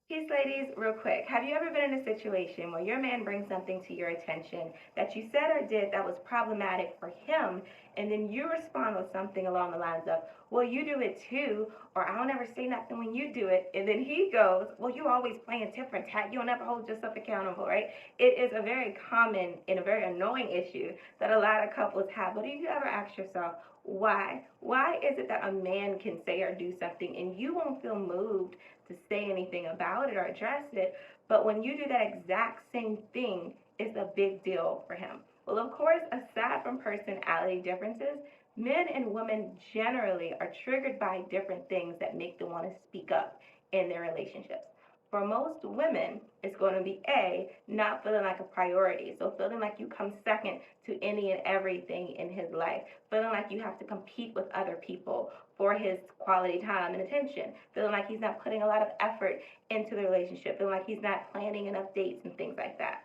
Peace, ladies, real quick. Have you ever been in a situation where your man brings something to your attention that you said or did that was problematic for him, and then you respond with something along the lines of, well, you do it too, or I don't ever say nothing when you do it, and then he goes, well, you always playing tit for tat, you don't ever hold yourself accountable, right? It is a very common and a very annoying issue that a lot of couples have. But do you ever ask yourself, why? Why is it that a man can say or do something and you won't feel moved to say anything about it or address it, but when you do that exact same thing, it's a big deal for him? Well, of course, aside from personality differences, men and women generally are triggered by different things that make them want to speak up in their relationships. For most women, it's going to be A, not feeling like a priority. So feeling like you come second to any and everything in his life. Feeling like you have to compete with other people for his quality time and attention. Feeling like he's not putting a lot of effort into the relationship. Feeling like he's not planning enough dates and things like that.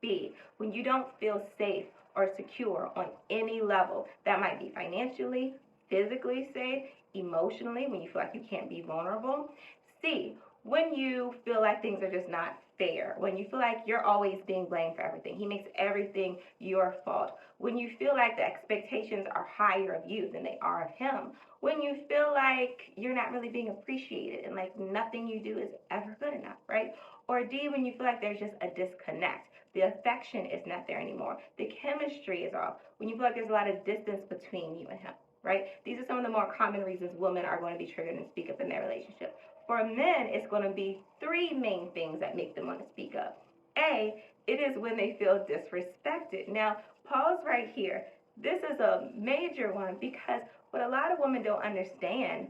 B, when you don't feel safe or secure on any level. That might be financially, physically safe, emotionally, when you feel like you can't be vulnerable. C, when you feel like things are just not fair, when you feel like you're always being blamed for everything, he makes everything your fault, when you feel like the expectations are higher of you than they are of him, when you feel like you're not really being appreciated and like nothing you do is ever good enough, right? Or D, when you feel like there's just a disconnect. The affection is not there anymore. The chemistry is off. When you feel like there's a lot of distance between you and him, right? These are some of the more common reasons women are going to be triggered and speak up in their relationship. For men, it's going to be three main things that make them want to speak up. A, it is when they feel disrespected. Now, pause right here. This is a major one because what a lot of women don't understand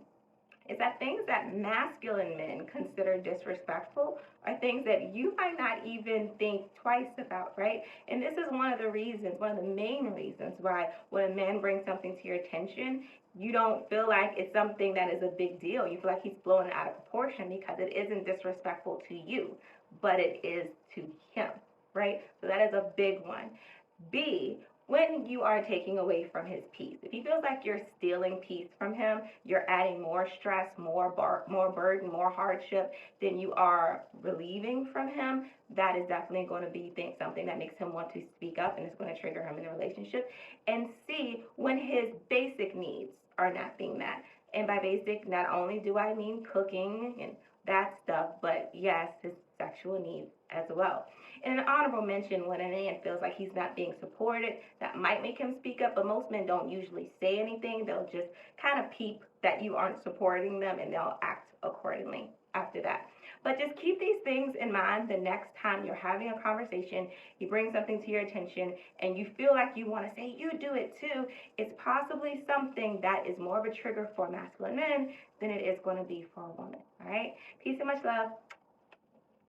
is that things that masculine men consider disrespectful are things that you might not even think twice about, right? And this is one of the reasons, one of the main reasons why when a man brings something to your attention, you don't feel like it's something that is a big deal. You feel like he's blowing it out of proportion because it isn't disrespectful to you, but it is to him, right? So that is a big one. B, when you are taking away from his peace. If he feels like you're stealing peace from him, you're adding more stress, more burden, more hardship than you are relieving from him, that is definitely going to be something that makes him want to speak up and it's going to trigger him in a relationship. And C, when his basic needs are not being met. And by basic, not only do I mean cooking and that stuff, but yes, his sexual needs as well. And an honorable mention when a man feels like he's not being supported, that might make him speak up, but most men don't usually say anything. They'll just kind of peep that you aren't supporting them and they'll act accordingly after that. But just keep these things in mind the next time you're having a conversation, you bring something to your attention, and you feel like you want to say, you do it too. It's possibly something that is more of a trigger for masculine men than it is going to be for a woman. All right? Peace and much love.